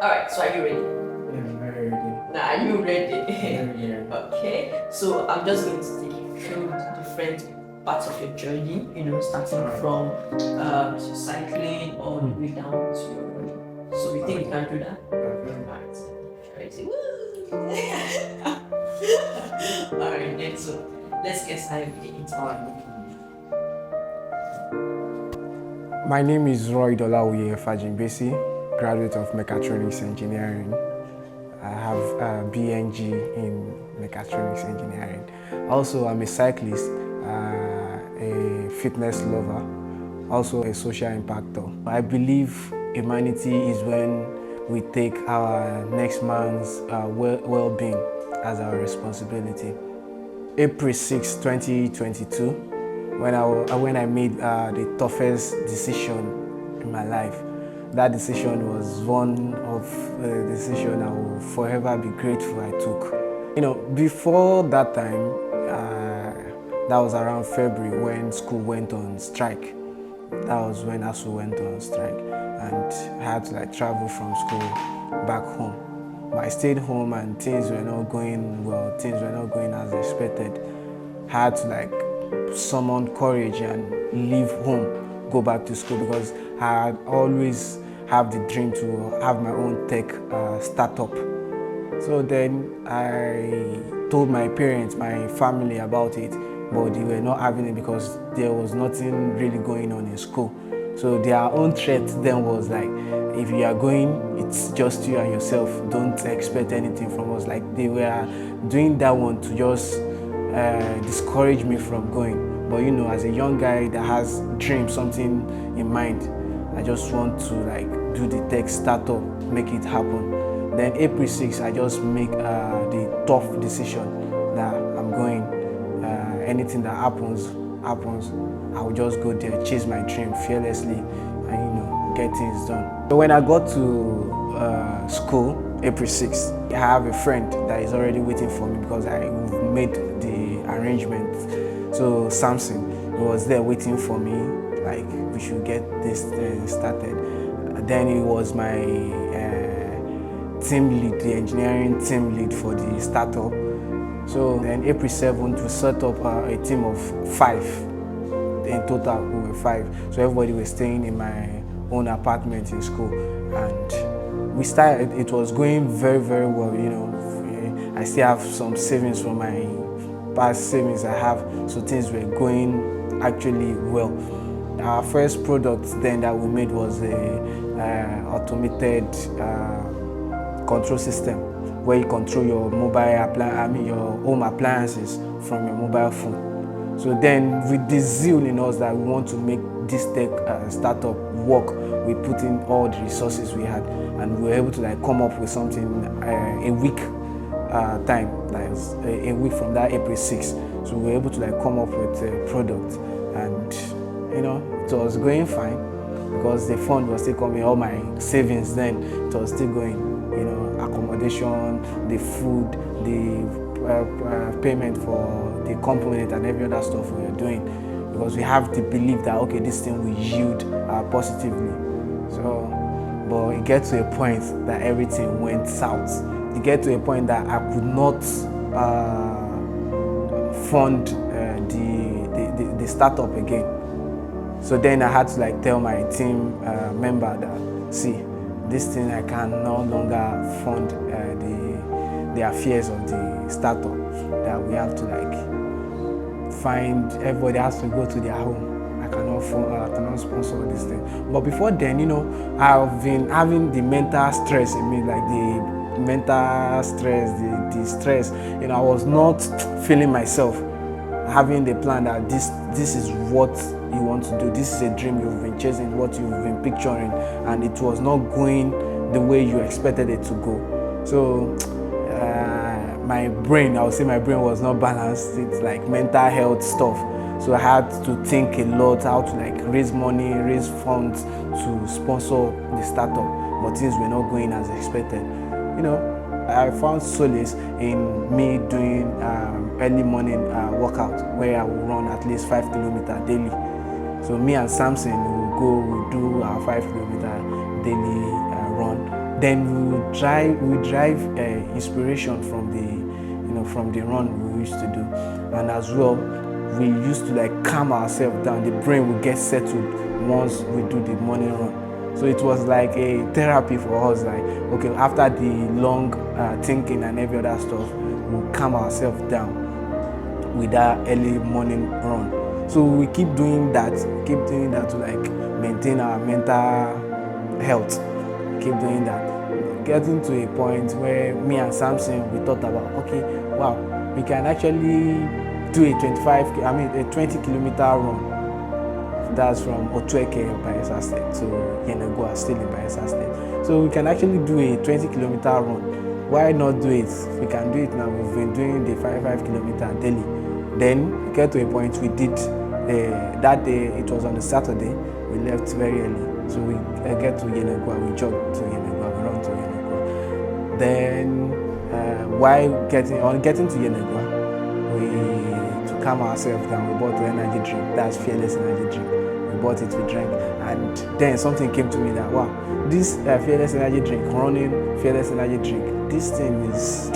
Alright, so are you ready? Yeah, I'm very ready. Now, are you ready? Very ready. Okay, so I'm just going to take you through the different parts of your journey, starting from cycling all the way down to your running. So you think you can do that? Alright, ready? Woo! Alright, then so let's get started with the interview. My name is Roid Fajingbesi, graduate of Mechatronics Engineering. I have a BNG in Mechatronics Engineering. Also, I'm a cyclist, a fitness lover, also a social impactor. I believe humanity is when we take our next man's well-being as our responsibility. April 6, 2022, when I made the toughest decision in my life. That decision was one of the decisions I will forever be grateful I took. Before that time, that was around February when school went on strike. That was when ASU went on strike, and I had to travel from school back home. But I stayed home and things were not going well, things were not going as expected. I had to summon courage and leave home, go back to school, because I had always have the dream to have my own tech startup. So then I told my parents, my family about it, but they were not having it because there was nothing really going on in school. So their own threat then was if you are going, it's just you and yourself. Don't expect anything from us. They were doing that one to just discourage me from going. But as a young guy that has dreams, something in mind, I just want to do the tech startup, make it happen. Then April 6th, I just make the tough decision that I'm going. Anything that happens. I will just go there, chase my dream fearlessly, and get things done. So when I got to school, April 6th, I have a friend that is already waiting for me because I made the arrangement. So Samson, he was there waiting for me, we should get this started. Then he was my team lead, the engineering team lead for the startup. So then April 7th, we set up a team of 5. In total, we were 5. So everybody was staying in my own apartment in school. And we started, it was going very, very well, I still have some savings from my past savings I have, so things were going actually well. Our first product then that we made was a automated control system where you control your your home appliances from your mobile phone. So then with this zeal in us that we want to make this tech startup work, we put in all the resources we had, and we were able to come up with something a week time, a week from that April 6th. So we were able to come up with a product, and it was going fine because the fund was still coming, all my savings then, it was still going, accommodation, the food, the payment for the component and every other stuff we were doing, because we have the belief that okay, this thing will yield positively. So, but it gets to a point that everything went south. It get to a point that I could not fund the startup again. So then I had to tell my team member that, see, this thing I can no longer fund the affairs of the startup. That we have to find, everybody has to go to their home. I cannot sponsor this thing. But before then, I've been having the mental stress in me, the mental stress, the stress. I was not feeling myself, having the plan that this is what you want to do, this is a dream you've been chasing, what you've been picturing, and it was not going the way you expected it to go. So my brain, I would say my brain was not balanced. It's mental health stuff. So I had to think a lot how to raise money, raise funds to sponsor the startup, but things were not going as expected. I found solace in me doing early morning workout where I will run at least 5 kilometers daily. So me and Samson will do our 5 kilometer daily run. Then we drive inspiration from the run we used to do, and as well we used to like calm ourselves down. The brain will get settled once we do the morning run. So it was like a therapy for us. Like, okay, after the long thinking and every other stuff, we'll calm ourselves down with that early morning run. So we keep doing that to like maintain our mental health. Keep doing that. Getting to a point where me and Samson, we thought about, okay, wow, we can actually do a 20 kilometer run. That's from Otueke, Bayelsa State, to Yenagoa, still in Bayelsa State. So we can actually do a 20 kilometer run. Why not do it? We can do it now. We've been doing the 5 kilometer daily. Then we get to a point we did that day. It was on a Saturday. We left very early. So we get to Yenagoa, we jog to Yenagoa, we run to Yenagoa. Then while getting to Yenagoa, to calm ourselves down, we bought the energy drink. That's Fearless energy drink. We bought it, we drank, and then something came to me that, wow, this Fearless energy drink, running Fearless energy drink, this thing is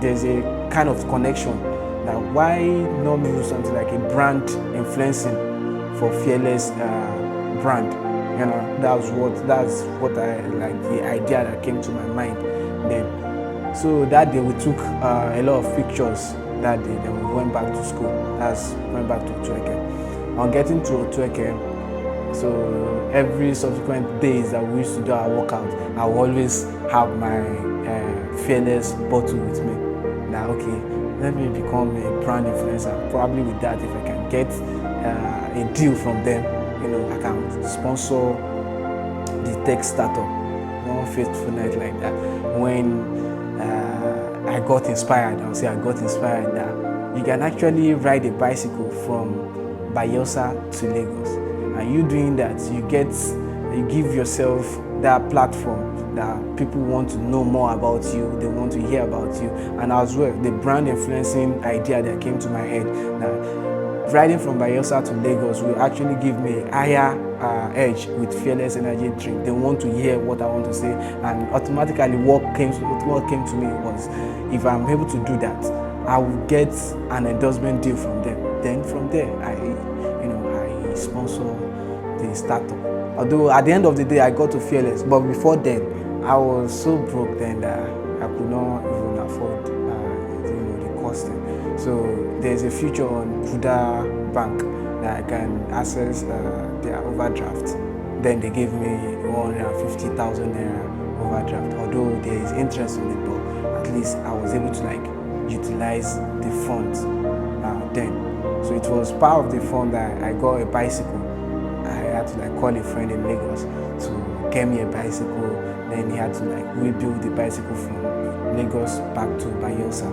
there's a kind of connection. Now, why not use something like a brand influencing for Fearless brand? You know, that's what I like, the idea that came to my mind then. So that day we took a lot of pictures that day. Then we went back to school. Went back to Otueke. On getting to Otueke, so every subsequent days that we used to do our workout, I will always have my Fearless bottle with me. Now, okay, let me become a brand influencer. Probably with that, if I can get a deal from them, you know, I can sponsor the tech startup one fateful night like that. When I got inspired, I'll say I got inspired that you can actually ride a bicycle from Bayelsa to Lagos. And you doing that, you give yourself that platform that people want to know more about you, they want to hear about you. And as well, the brand influencing idea that came to my head, that riding from Bayelsa to Lagos will actually give me a higher edge with Fearless energy drink. They want to hear what I want to say, and automatically what came to me was, if I'm able to do that, I will get an endorsement deal from them. Then from there, I sponsor the startup. Although at the end of the day, I got to Fearless, but before then, I was so broke then that I could not even afford the costing. So there's a feature on Kuda Bank that I can access their overdraft. Then they gave me 150,000 naira overdraft. Although there is interest on it, but at least I was able to like utilize the funds then. So it was part of the fund that I got a bicycle. I had to like call a friend in Lagos to get me a bicycle. Then he had to like rebuild the bicycle from Lagos back to Bayelsa.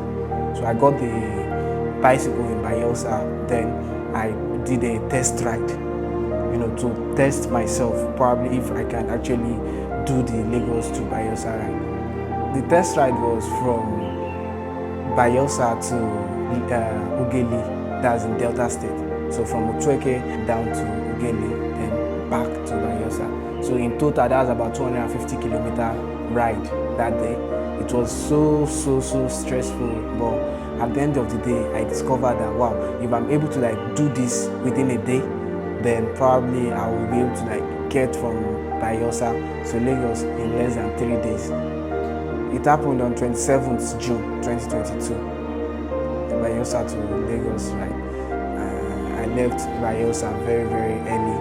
So I got the bicycle in Bayelsa. Then I did a test ride, to test myself, probably if I can actually do the Lagos to Bayelsa ride. The test ride was from Bayelsa to Ugeli, that's in Delta State. So from Otueke down to Ugeli, then back to Bayelsa. So in total, that's about 250 kilometer ride that day. It was so stressful, but at the end of the day, I discovered that, wow, if I'm able to like do this within a day, then probably I will be able to like get from Bayelsa to Lagos in less than 3 days. It happened on 27th June 2022. Bayelsa to Lagos, right? I left Bayelsa very early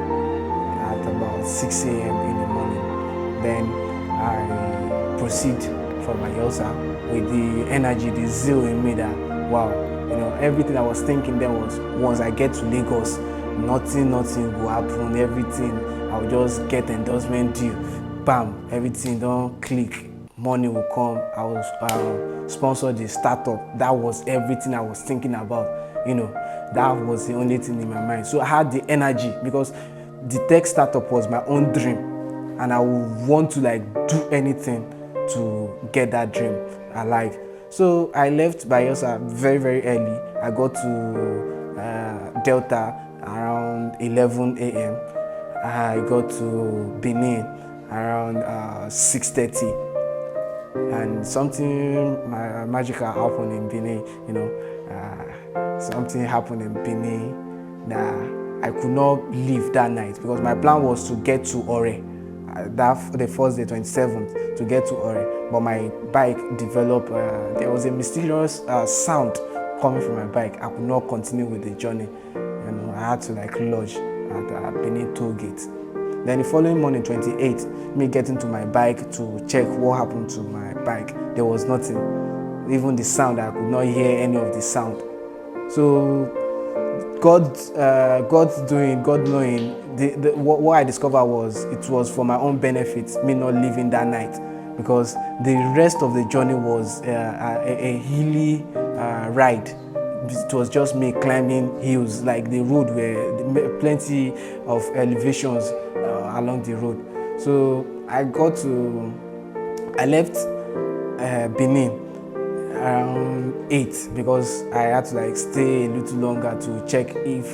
at about 6 a.m. in the morning. Then I proceed from Bayelsa with the energy, the zeal in me that, wow, everything I was thinking then was, once I get to Lagos, nothing will happen, everything, I'll just get endorsement deal, bam, everything don't click, money will come, I will sponsor the startup. That was everything I was thinking about, that was the only thing in my mind. So I had the energy because the tech startup was my own dream, and I would want to like do anything to get that dream alive. So I left Bayelsa very early. I got to Delta around 11 a.m. I got to Benin around 6:30, and something magical happened in Benin. Something happened in Benin that I could not leave that night, because my plan was to get to Ore, the first day, 27th, to get to Ore. But my bike developed, there was a mysterious sound coming from my bike. I could not continue with the journey. I had to lodge at Benin toll gate. Then the following morning, 28th, me getting to my bike to check what happened to my bike. There was nothing. Even the sound, I could not hear any of the sound. So God's doing, God knowing, what I discovered was it was for my own benefit, me not leaving that night, because the rest of the journey was a hilly ride. It was just me climbing hills, like the road were plenty of elevations along the road. So I left Benin around 8, because I had to stay a little longer to check if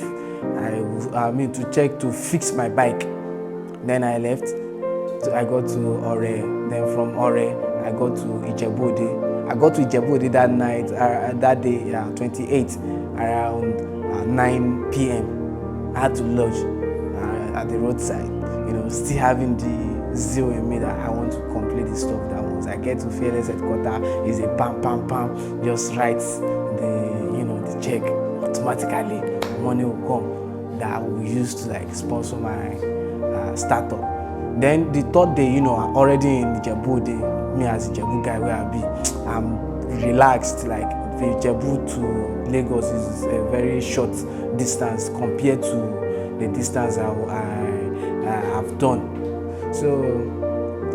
to fix my bike. Then I left. So I got to Ore. Then from Ore, I got to Ijebu-Ode. I got to Ijebu-Ode that night, that day, 28th, around 9 p.m. I had to lodge at the roadside, still having the zeal in me that I want to complete the stuff that once I get to Fearless headquarters, is a pam, just write the check automatically. Money will come that I will use to sponsor my startup. Then the third day, already in Ijebu-Ode, me as a Ijebu guy where I be, I'm relaxed. Ijebu to Lagos is a very short distance compared to the distance I have done. So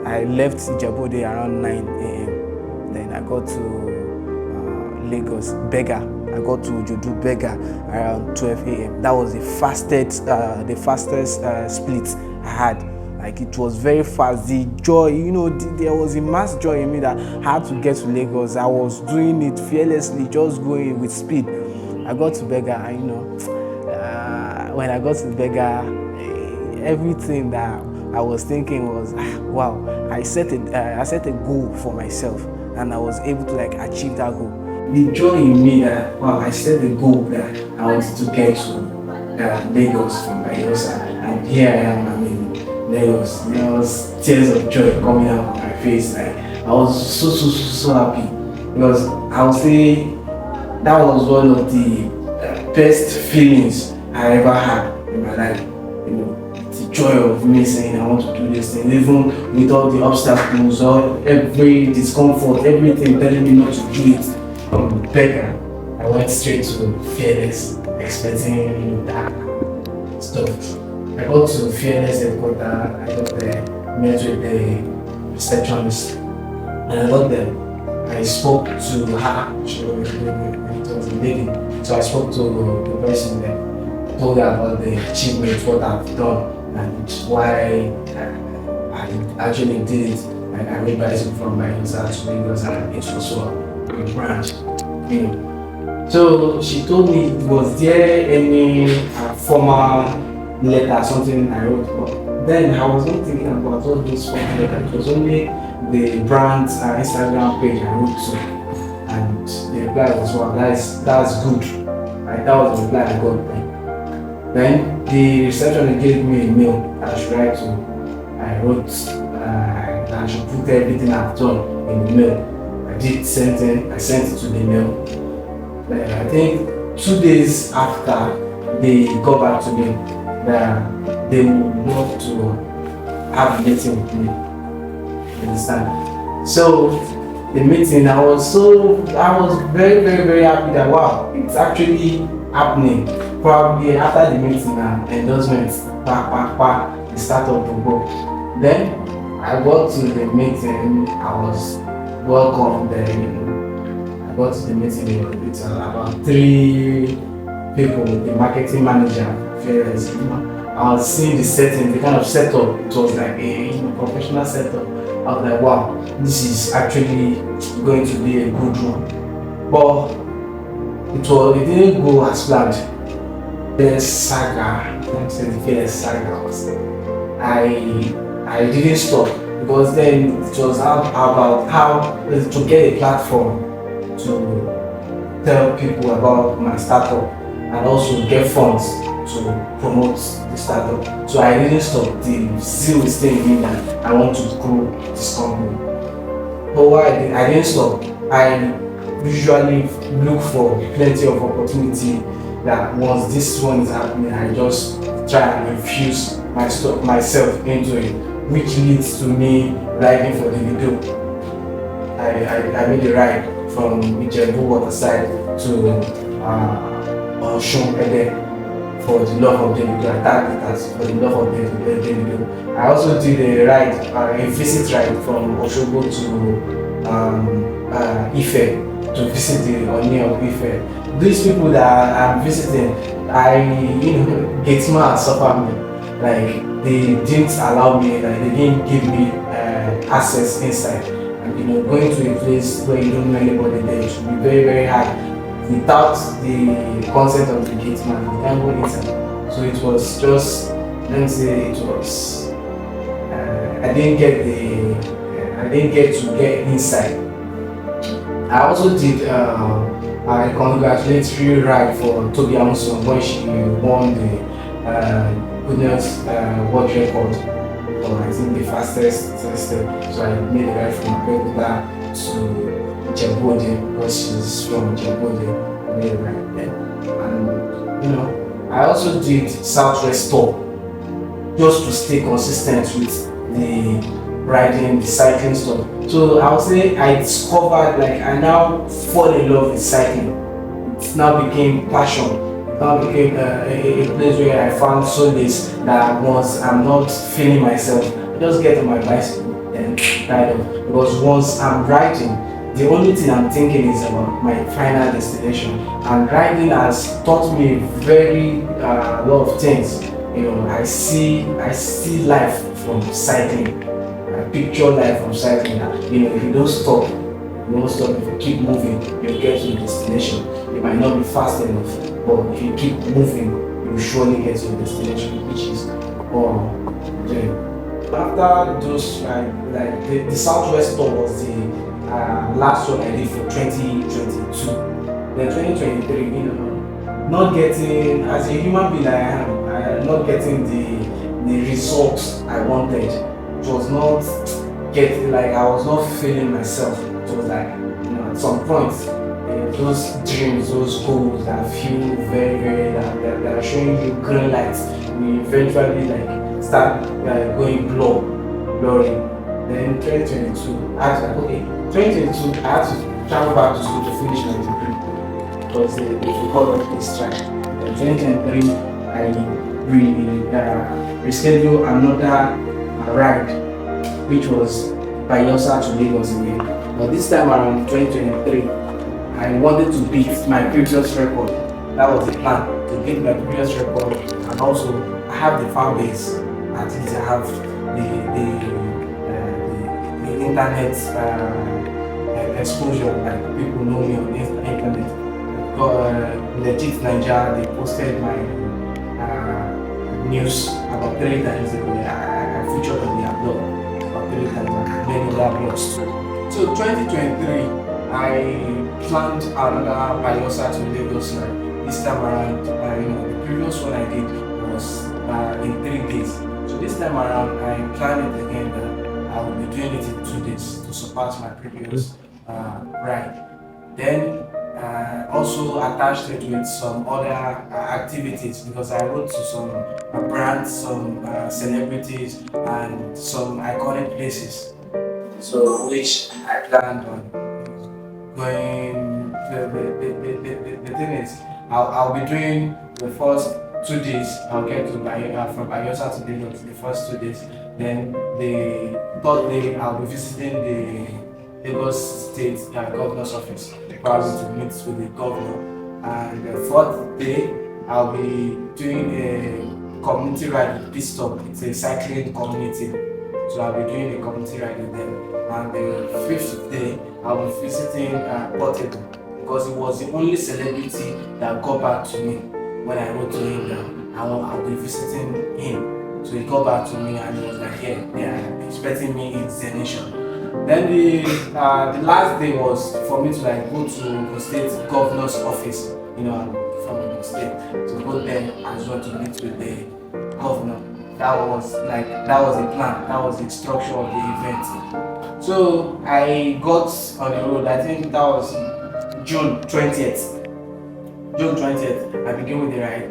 I left Ijebu-Ode around 9 a.m. Then I got to Lagos, Bega. I got to Ojodu, Bega around 12 a.m. That was the fastest split I had. It was very fast. The joy, there was a mass joy in me that I had to get to Lagos. I was doing it fearlessly, just going with speed. I got to Bega, and when I got to Bega, everything that I was thinking was, wow, I set a goal for myself, and I was able to achieve that goal. The joy in me that, wow, I set the goal that I wanted to get to Lagos from Lagos, and here I am. There was tears of joy coming out of my face. I was so happy, because I would say that was one of the best feelings I ever had in my life. The joy of me saying I want to do this thing, even with all the obstacles, or every discomfort, everything telling me not to do it. From Bega, I went straight to Fearless, expecting that stuff. I got to Fearless headquarters. I got there, met with the receptionist, and I got there. I spoke to her. She was a lady, so I spoke to the person there. I told her about the achievement, what I've done, and why I actually did it. I made bicycle from my house to Lagos, and it was a branch. So she told me, was there any formal letter, something I wrote, but then I was not thinking about all those formal letters. It was only the brand's Instagram page I wrote to, and the reply was, wow, that's good. That was the reply I got then. Then the receptionist gave me a mail I should write to. I wrote that I should put everything I've done in the mail. I sent it to the mail. I think 2 days after, they got back to me that they would love to have a meeting with me. You understand? So the meeting, I was very, very, very happy that, wow, it's actually happening. Probably after the meeting and endorsements, the startup will go. Then I got to the meeting. I was welcomed. Then I got to the meeting with about 3 people, the marketing manager, Fearless. I was seeing the setting, the kind of setup. It was like a professional setup. I was like, wow, this is actually going to be a good one. But it didn't go as planned. The saga, the Fearless saga was, I I didn't stop because then it was about how to get a platform to tell people about my startup and also get funds to promote the startup. So I didn't stop. The zeal is still in me that I want to grow this company. But why I didn't stop. I usually look for plenty of opportunity that once this one is happening, I just try and infuse myself into it, which leads to me riding for the video. I made a ride from Ijebu Waterside to Osun for the love of the video. I tagged it as for the love of the video. I also did a ride, a visit ride from Osogbo to Ife to visit the Oni of Ife. These people that I'm visiting, Gateman suffer me. Like they didn't allow me, like they didn't give me access inside. And going to a place where you don't know anybody there, it should be very, very hard. Without the consent of the gate man, you can't go inside. So it was just, let me say, it was. I didn't get to get inside. I also did a congratulatory ride for Toby Amuson when she won the Goodness world record for I think the fastest step. So I made a ride from Abeokuta to Jebode because she's from Jebode. I made a ride there. And I also did Southwest tour just to stay consistent with the riding, the cycling stuff. So I would say I discovered, like I now fall in love with cycling. It now became passion. It now became a place where I found solace that once I'm not feeling myself, I just get on my bicycle and ride off. Because once I'm riding, the only thing I'm thinking is about my final destination. And riding has taught me very lot of things. I see life from cycling. I picture life from cycling. If you don't stop, if you keep moving, you'll get to your destination. It might not be fast enough, but if you keep moving, you'll surely get to your destination, which is after those, the Southwest tour was the last one I did for 2022. Then 2023, not getting, as a human being I am, not getting the results I wanted. It was not getting, I was not feeling myself. It was at some point, those dreams, those goals that feel very, very, that are showing you green lights, we eventually start going blurry. Then 2022, I had to travel back to school to finish my degree because they called up this strike. Then 2023, I rescheduled another ride, which was Bayelsa to Lagos again. But this time around 2023, I wanted to beat my previous record. That was the plan, to beat my previous record, and also I have the fan base. At least I have the internet exposure, like people know me on the internet. Legit Nigeria, they posted my news about 3 times ago. I featured on their blog about 3 times and many other blogs too. So 2023, I planned another Bayelsa to Lagos ride. This time around, the previous one I did was in 3 days. So this time around, I planned it again that I will be doing it in 2 days to surpass my previous ride. Then also attached it with some other activities because I wrote to some brands, some celebrities, and some iconic places. So which I planned on going. The thing is, I'll be doing the first 2 days. I'll get to from Bayelsa to Lagos the first 2 days. Then the 3rd day, I'll be visiting the Lagos State Governor's office, probably to meet with the governor. And the 4th day, I'll be doing a community ride with Pit Stop. It's a cycling community, so I'll be doing a community ride with them. And the 5th day, I'll be visiting Portable because he was the only celebrity that got back to me when I wrote to him that I'll be visiting him. So he got back to me and he was like, yeah, they are expecting me in Zenation. Then the last day was for me to like go to the state governor's office. You know, I'm from the state, to go there as well to meet with the governor. That was a plan. That was the structure of the event. So I got on the road. I think that was June 20th. June 20th, I began with the ride.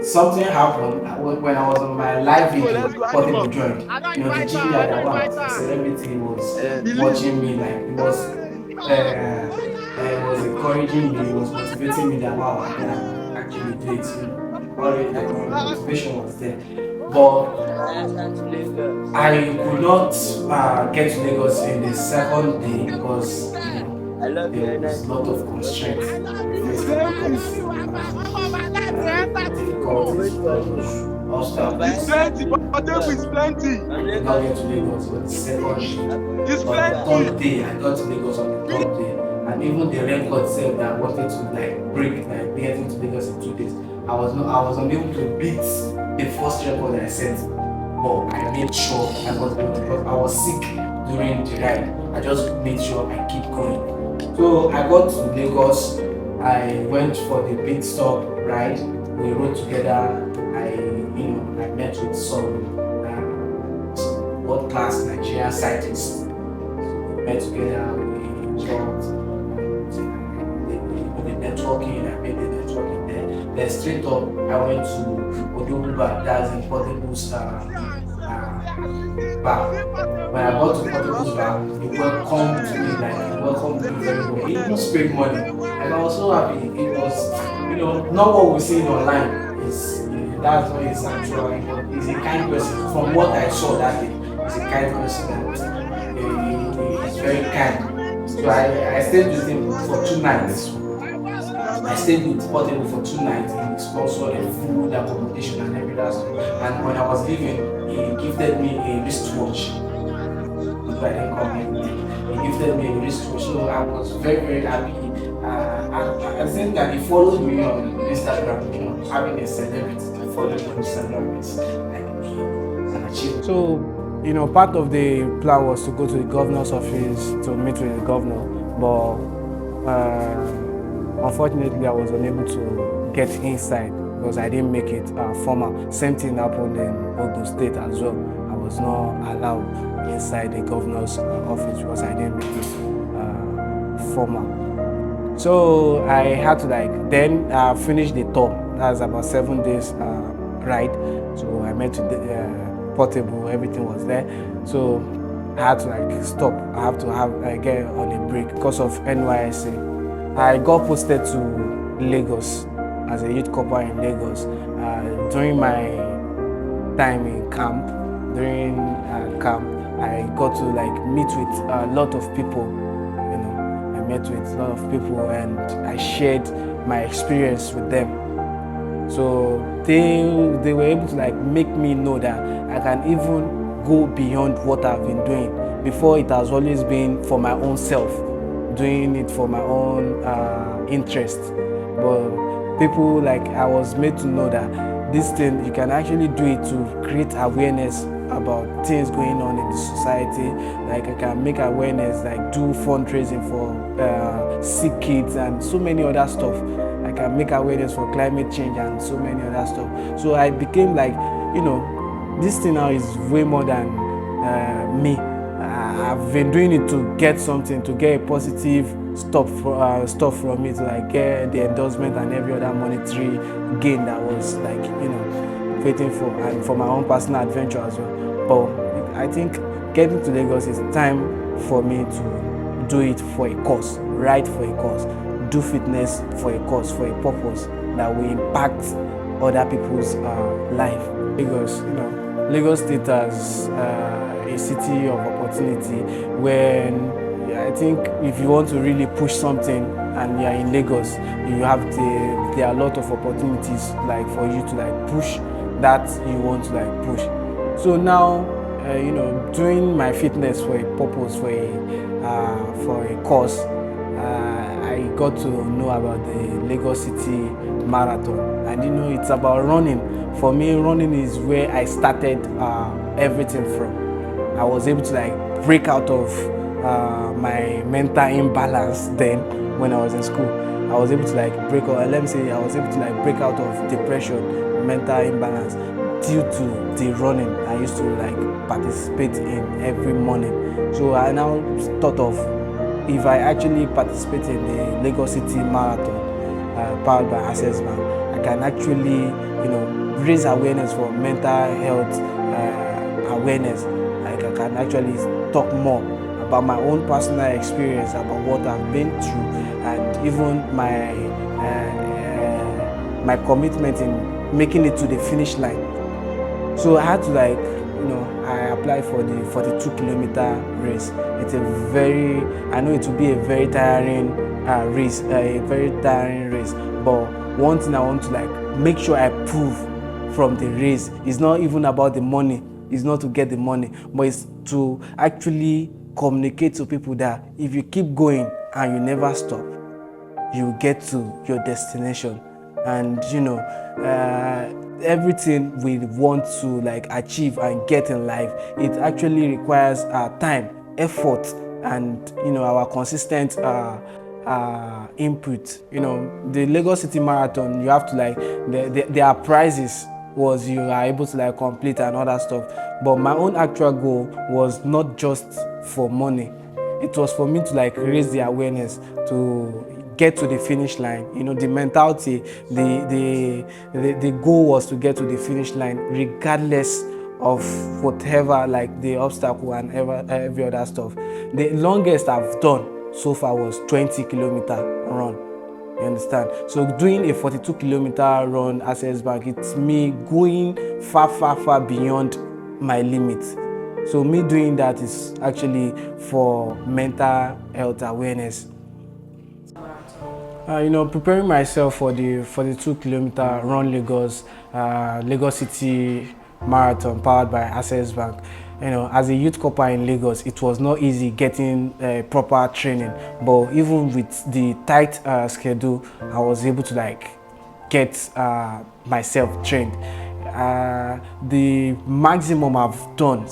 Something happened when I was on my live video. Portable joined. You know, the GP that one, the celebrity was watching me, like it was encouraging me, it was motivating me that wow, I can actually do it. You know, already like the motivation was there. But I could not get to Lagos in the second day because there was a lot of constraints. It's plenty, but it's plenty. I not get to Lagos on the second day. It's plenty. On the third day, I got to Lagos on the third day. And even the record said that I wanted to like break, like getting to Lagos in 2 days. I was unable to beat the first record that I set. But I made sure I got able to, because I was sick during the ride. I just made sure I keep going. So I got to Lagos. I went for the pit stop ride. We rode together. I met with some world-class Nigerian cyclists. We met together. We talked. The networking. I made the networking there. Then straight up, I went to Odoguba. That's in Portable's bar. When I got to Portable's bar, he welcomed me very well. He even sprayed money, and I was so happy. It was, not what we see online. That's what it's actual. He's a kind person. From what I saw that day, he's a kind person and he's very kind. So I stayed with him for 2 nights. I stayed with Portable for 2 nights. He sponsored the food, accommodation, and everything. And when I was leaving, he gifted me a wristwatch. I didn't come here. He gifted me a wristwatch, so I was very, very happy. I think that he followed me on Instagram. Having a celebrity to follow me on Instagram is like an achievement. So, part of the plan was to go to the governor's office to meet with the governor, but unfortunately I was unable to get inside because I didn't make it formal. Same thing happened in Ogun State as well. I was not allowed inside the governor's office because I didn't make it formal. So I had to then finish the tour. That's about 7 days ride. So I met with Portable, everything was there. So I had to stop. I have to get on a break because of NYSC. I got posted to Lagos as a youth corps in Lagos. During my time in camp, I got to meet with a lot of people. I met with a lot of people and I shared my experience with them. So they were able to make me know that I can even go beyond what I've been doing. Before, it has always been for my own self, doing it for my own interest. But people I was made to know that this thing, you can actually do it to create awareness about things going on in the society. I can make awareness, do fundraising for sick kids and so many other stuff. I can make awareness for climate change and so many other stuff. So I became this thing now is way more than me. I've been doing it to get something, to get a positive stuff from it, to get the endorsement and every other monetary gain that was waiting for, and for my own personal adventure as well. But I think getting to Lagos is time for me to do it for a cause, ride for a cause, do fitness for a cause, for a purpose that will impact other people's life. Lagos State as a city of opportunity. When I think if you want to really push something and you're in Lagos, there are a lot of opportunities for you to push that you want to push. So now, doing my fitness for a purpose, for a cause, I got to know about the Lagos City Marathon. And it's about running. For me, running is where I started everything from. I was able to like break out of my mental imbalance then when I was in school. I was able to like break out, I was able to like break out of depression, mental imbalance due to the running I used to like participate in every morning. So I now thought of, if I actually participate in the Lagos City Marathon powered by Access Bank, I can actually, raise awareness for mental health awareness. Like I can actually talk more about my own personal experience, about what I've been through, and even my commitment in making it to the finish line. So I had to I applied for the 42-kilometer race. It's I know it will be a very tiring race, but one thing I want to make sure I prove from the race is not even about the money. It's not to get the money, but it's to actually communicate to people that if you keep going and you never stop, you get to your destination. And everything we want to achieve and get in life, it actually requires time, effort, and our consistent input. The Lagos City Marathon, you have to there are prizes was you are able to complete and other stuff. But my own actual goal was not just for money. It was for me to raise the awareness to get to the finish line. The mentality, the goal was to get to the finish line regardless of whatever the obstacle and every other stuff. The longest I've done so far was 20-kilometer run. You understand? So doing a 42-kilometer run Access Bank, it's me going far beyond my limits. So me doing that is actually for mental health awareness. Preparing myself for the 42-kilometer run Lagos City Marathon powered by Access Bank. As a youth corper in Lagos, it was not easy getting proper training, but even with the tight schedule, I was able to get myself trained. The maximum I've done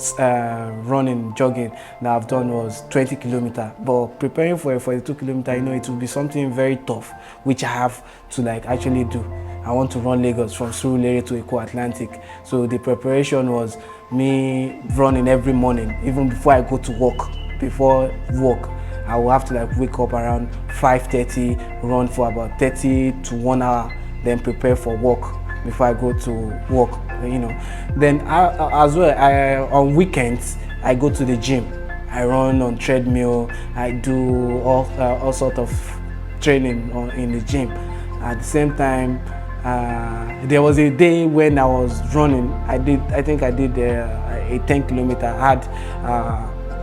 jogging that I've done was 20 kilometers, but preparing for a 42 kilometer, it will be something very tough, which I have to actually do. I want to run Lagos from Surulere to Eko Atlantic. So the preparation was me running every morning, even before I go to work. Before work, I will have to wake up around 5:30, run for about 30 to 1 hour, then prepare for work before I go to work. Then as well, on weekends, I go to the gym. I run on treadmill. I do all sort of training in the gym. At the same time, there was a day when I was running. I think I did a 10 kilometer. I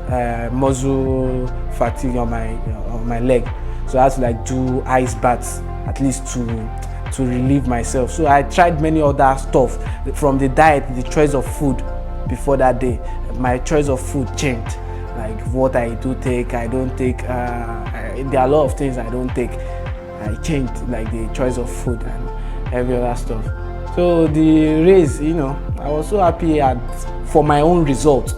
had muscle fatigue on my leg, so I had to do ice baths at least to relieve myself. So I tried many other stuff from the diet, the choice of food. Before that day, my choice of food changed. What I do take, I don't take. There are a lot of things I don't take. I changed the choice of food and every other stuff. So the race, I was so happy for my own result.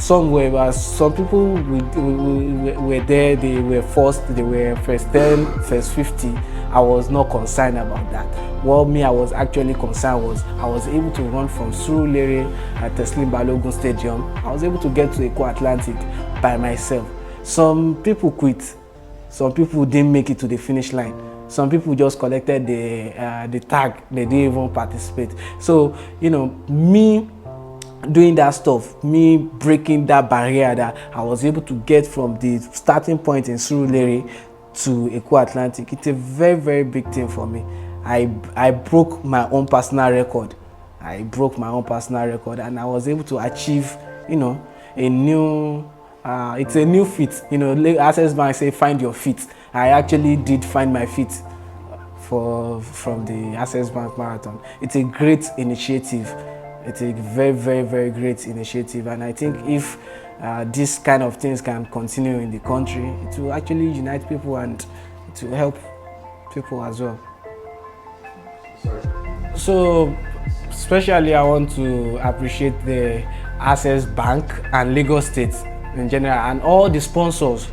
Some people were there, they were first, they were first 10, first 50. I was not concerned about that. What I was actually concerned was I was able to run from Surulere at Teslim Balogun Stadium. I was able to get to Eko Atlantic by myself. Some people quit. Some people didn't make it to the finish line. Some people just collected the tag. They didn't even participate. So, me doing that stuff, me breaking that barrier that I was able to get from the starting point in Surulere to Eko Atlantic, it's a very, very big thing for me. I broke my own personal record. And I was able to achieve, a new, it's a new feat. Access Bank say find your feet. I actually did find my feet from the Access Bank Marathon. It's a great initiative. It's a very, very, very great initiative, and I think if these kind of things can continue in the country, it will actually unite people and it will help people as well. So especially I want to appreciate the Access Bank and Lagos State in general and all the sponsors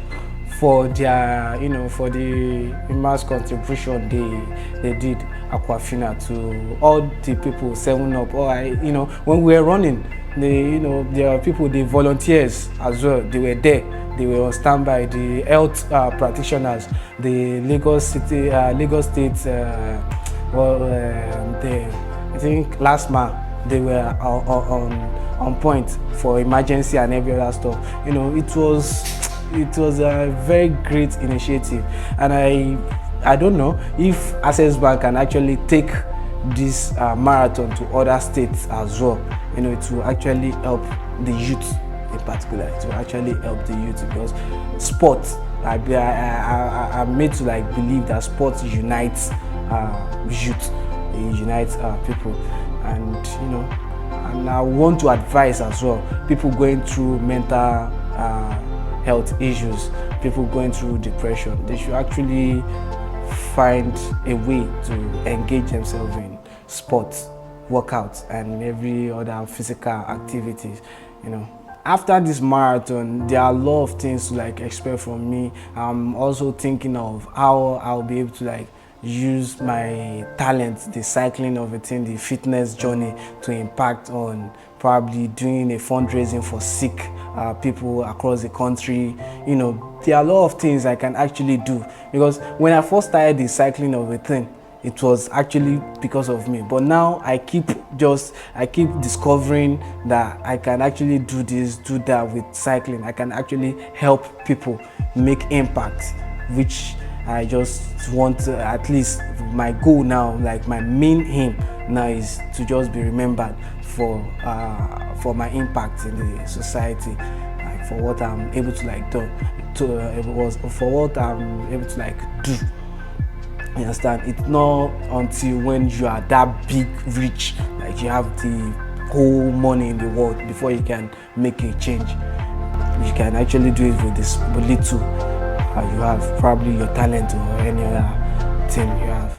for their, for the immense contribution they did Aquafina to all the people 7up. Or when we were running, there are people, the volunteers as well. They were there. They were on standby. The health practitioners, the Lagos State, I think last month they were on point for emergency and every other stuff. It was a very great initiative, and I don't know if Access Bank can actually take this marathon to other states as well. It will actually help the youth in particular. It will actually help the youth because sports. I'm made to believe that sports unites youth, it unites people, and I want to advise as well people going through mental health issues, people going through depression. They should actually find a way to engage themselves in sports, workouts, and every other physical activities. After this marathon, there are a lot of things to expect from me. I'm also thinking of how I'll be able to use my talent, the cycling of it in the fitness journey, to impact on probably doing a fundraising for sick people across the country. There are a lot of things I can actually do, because when I first started the cycling of a thing, it was actually because of me. But now I keep discovering that I can actually do this, do that with cycling. I can actually help people make impact, which I just want to, at least my goal now, my main aim now is to just be remembered for my impact in the society, for what I'm able to for what I'm able to do. You understand? It's not until when you are that big, rich, you have the whole money in the world before you can make a change. You can actually do it with this little you have, probably your talent or any other thing you have.